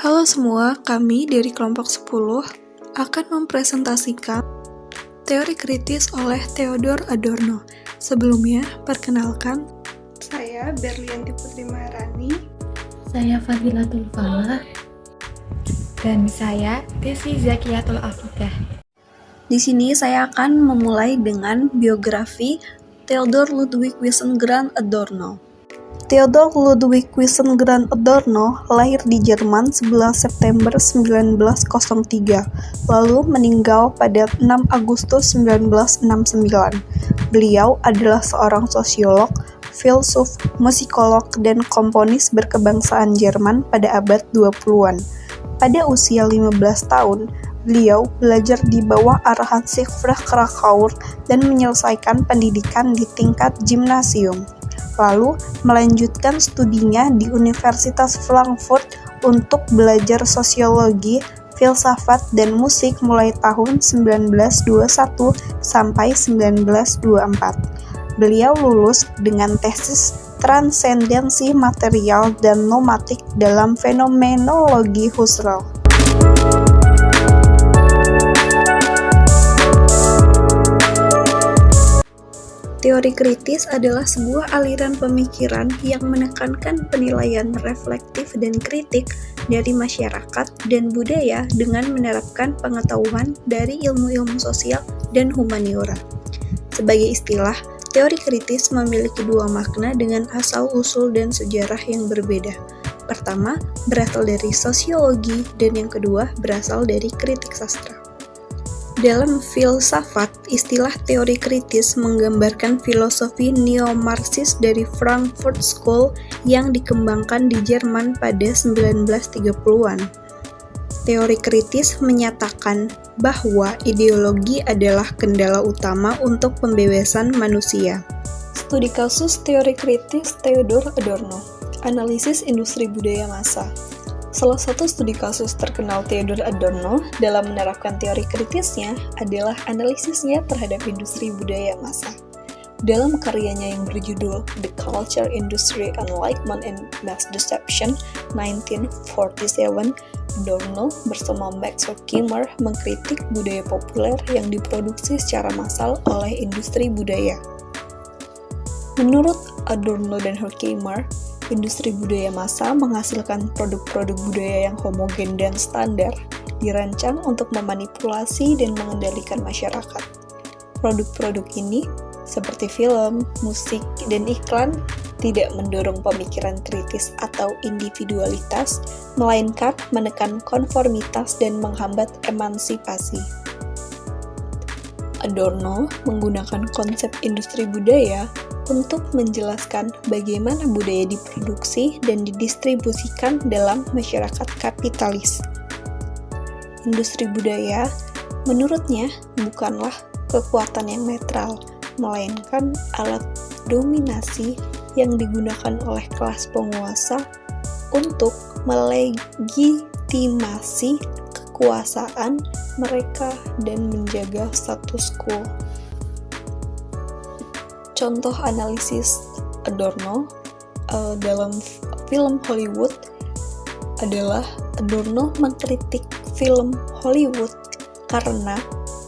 Halo semua, kami dari kelompok 10 akan mempresentasikan teori kritis oleh Theodor Adorno. Sebelumnya, perkenalkan, saya Berlianti Putri Maharani, saya Fadilatul Falah, dan saya Desi Zakiatul Afidah. Di sini saya akan memulai dengan biografi Theodor Ludwig Wiesengrund Adorno. Theodor Ludwig Wiesengrund Adorno lahir di Jerman 11 September 1903, lalu meninggal pada 6 Agustus 1969. Beliau adalah seorang sosiolog, filsuf, musikolog, dan komponis berkebangsaan Jerman pada abad 20-an. Pada usia 15 tahun, beliau belajar di bawah arahan Siegfried Kracauer dan menyelesaikan pendidikan di tingkat gimnasium. Lalu melanjutkan studinya di Universitas Frankfurt untuk belajar sosiologi, filsafat, dan musik mulai tahun 1921 sampai 1924. Beliau lulus dengan tesis Transendensi Material dan Nomatik dalam Fenomenologi Husserl. Teori kritis adalah sebuah aliran pemikiran yang menekankan penilaian reflektif dan kritik dari masyarakat dan budaya dengan menerapkan pengetahuan dari ilmu-ilmu sosial dan humaniora. Sebagai istilah, teori kritis memiliki dua makna dengan asal-usul dan sejarah yang berbeda. Pertama, berasal dari sosiologi, dan yang kedua berasal dari kritik sastra. Dalam filsafat, istilah teori kritis menggambarkan filosofi neo-Marxis dari Frankfurt School yang dikembangkan di Jerman pada 1930-an. Teori kritis menyatakan bahwa ideologi adalah kendala utama untuk pembebasan manusia. Studi kasus teori kritis Theodor Adorno, analisis industri budaya massa. Salah satu studi kasus terkenal Theodor Adorno dalam menerapkan teori kritisnya adalah analisisnya terhadap industri budaya massa. Dalam karyanya yang berjudul The Culture Industry Enlightenment and Mass Deception 1947, Adorno bersama Max Horkheimer mengkritik budaya populer yang diproduksi secara massal oleh industri budaya. Menurut Adorno dan Horkheimer, industri budaya massa menghasilkan produk-produk budaya yang homogen dan standar, dirancang untuk memanipulasi dan mengendalikan masyarakat. Produk-produk ini, seperti film, musik, dan iklan, tidak mendorong pemikiran kritis atau individualitas, melainkan menekan konformitas dan menghambat emansipasi. Adorno menggunakan konsep industri budaya untuk menjelaskan bagaimana budaya diproduksi dan didistribusikan dalam masyarakat kapitalis. Industri budaya, menurutnya, bukanlah kekuatan yang netral, melainkan alat dominasi yang digunakan oleh kelas penguasa untuk melegitimasi kekuasaan mereka dan menjaga status quo. Contoh analisis Adorno dalam film Hollywood adalah Adorno mengkritik film Hollywood karena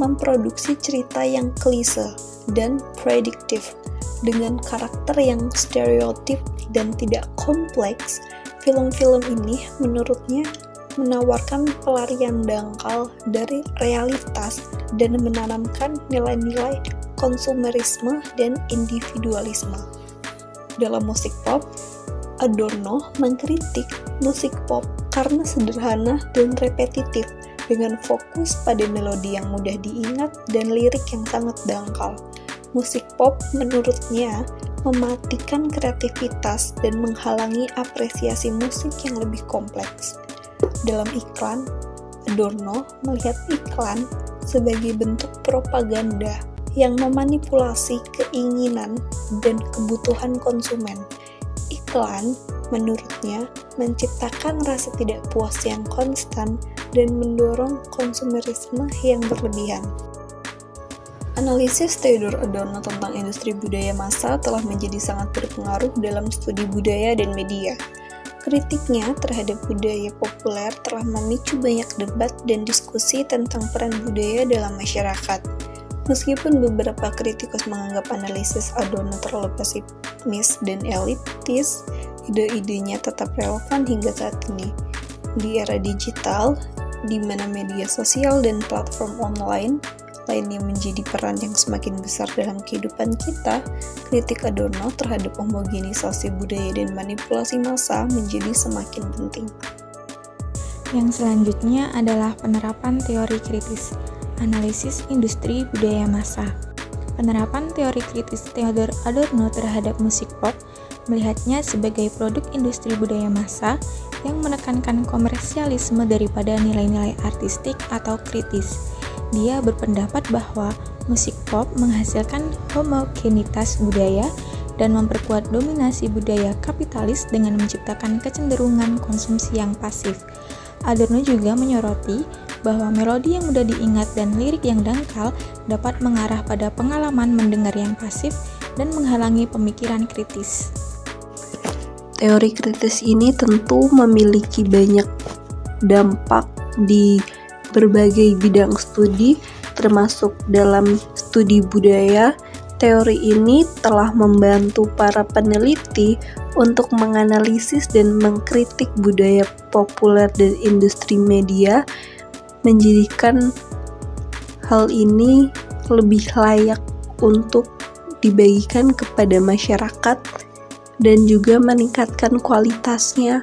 memproduksi cerita yang klise dan prediktif dengan karakter yang stereotip dan tidak kompleks. Film-film ini menurutnya menawarkan pelarian dangkal dari realitas dan menanamkan nilai-nilai konsumerisme dan individualisme. Dalam musik pop, Adorno mengkritik musik pop karena sederhana dan repetitif, dengan fokus pada melodi yang mudah diingat dan lirik yang sangat dangkal. Musik pop menurutnya mematikan kreativitas dan menghalangi apresiasi musik yang lebih kompleks. Dalam iklan, Adorno melihat iklan sebagai bentuk propaganda yang memanipulasi keinginan dan kebutuhan konsumen. Iklan, menurutnya, menciptakan rasa tidak puas yang konstan dan mendorong konsumerisme yang berlebihan. Analisis Theodor Adorno tentang industri budaya massa telah menjadi sangat berpengaruh dalam studi budaya dan media. Kritiknya terhadap budaya populer telah memicu banyak debat dan diskusi tentang peran budaya dalam masyarakat. Meskipun beberapa kritikus menganggap analisis Adorno terlalu pesimis dan elitis, ide-idenya tetap relevan hingga saat ini. Di era digital, di mana media sosial dan platform online lainnya menjadi peran yang semakin besar dalam kehidupan kita, kritik Adorno terhadap homogenisasi budaya dan manipulasi massa menjadi semakin penting. Yang selanjutnya adalah penerapan teori kritis, analisis industri budaya massa. Penerapan teori kritis Theodor Adorno terhadap musik pop melihatnya sebagai produk industri budaya massa yang menekankan komersialisme daripada nilai-nilai artistik atau kritis. Dia berpendapat bahwa musik pop menghasilkan homogenitas budaya dan memperkuat dominasi budaya kapitalis dengan menciptakan kecenderungan konsumsi yang pasif. Adorno juga menyoroti bahwa melodi yang mudah diingat dan lirik yang dangkal dapat mengarah pada pengalaman mendengar yang pasif dan menghalangi pemikiran kritis. Teori kritis ini tentu memiliki banyak dampak di berbagai bidang studi, termasuk dalam studi budaya. Teori ini telah membantu para peneliti untuk menganalisis dan mengkritik budaya populer dan industri media, menjadikan hal ini lebih layak untuk dibagikan kepada masyarakat dan juga meningkatkan kualitasnya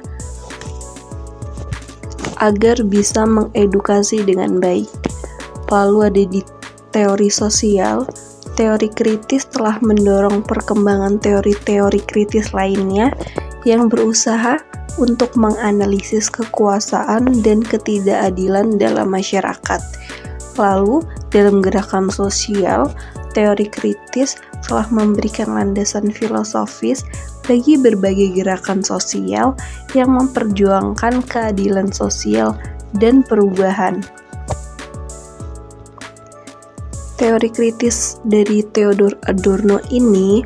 agar bisa mengedukasi dengan baik. Lalu ada di teori sosial. Teori kritis telah mendorong perkembangan teori-teori kritis lainnya yang berusaha untuk menganalisis kekuasaan dan ketidakadilan dalam masyarakat. Lalu, dalam gerakan sosial, teori kritis telah memberikan landasan filosofis bagi berbagai gerakan sosial yang memperjuangkan keadilan sosial dan perubahan. Teori kritis dari Theodor Adorno ini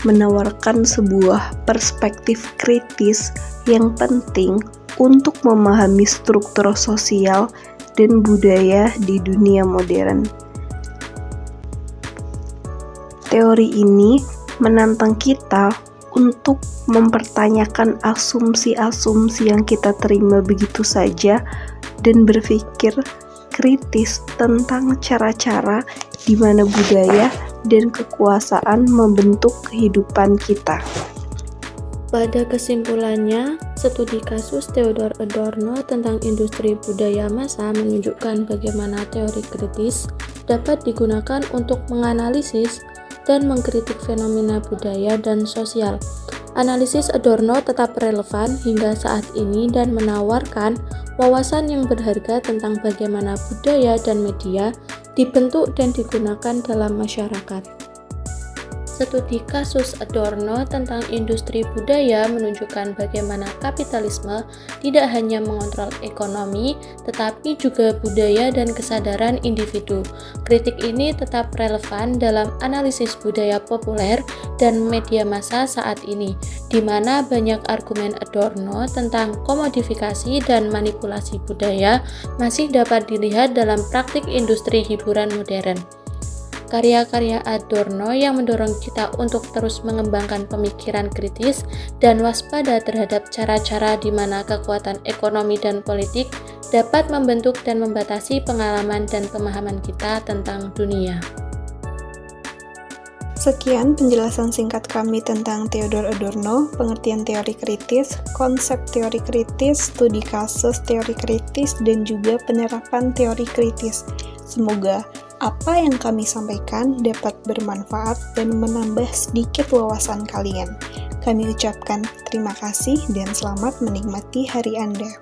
menawarkan sebuah perspektif kritis yang penting untuk memahami struktur sosial dan budaya di dunia modern. Teori ini menantang kita untuk mempertanyakan asumsi-asumsi yang kita terima begitu saja dan berpikir kritis tentang cara-cara di mana budaya dan kekuasaan membentuk kehidupan kita. Pada kesimpulannya, studi kasus Theodor Adorno tentang industri budaya massa menunjukkan bagaimana teori kritis dapat digunakan untuk menganalisis dan mengkritik fenomena budaya dan sosial. Analisis Adorno tetap relevan hingga saat ini dan menawarkan wawasan yang berharga tentang bagaimana budaya dan media dibentuk dan digunakan dalam masyarakat. Studi kasus Adorno tentang industri budaya menunjukkan bagaimana kapitalisme tidak hanya mengontrol ekonomi, tetapi juga budaya dan kesadaran individu. Kritik ini tetap relevan dalam analisis budaya populer dan media massa saat ini, di mana banyak argumen Adorno tentang komodifikasi dan manipulasi budaya masih dapat dilihat dalam praktik industri hiburan modern. Karya-karya Adorno yang mendorong kita untuk terus mengembangkan pemikiran kritis dan waspada terhadap cara-cara di mana kekuatan ekonomi dan politik dapat membentuk dan membatasi pengalaman dan pemahaman kita tentang dunia. Sekian penjelasan singkat kami tentang Theodor Adorno, pengertian teori kritis, konsep teori kritis, studi kasus teori kritis, dan juga penerapan teori kritis. Semoga apa yang kami sampaikan dapat bermanfaat dan menambah sedikit wawasan kalian. Kami ucapkan terima kasih dan selamat menikmati hari Anda.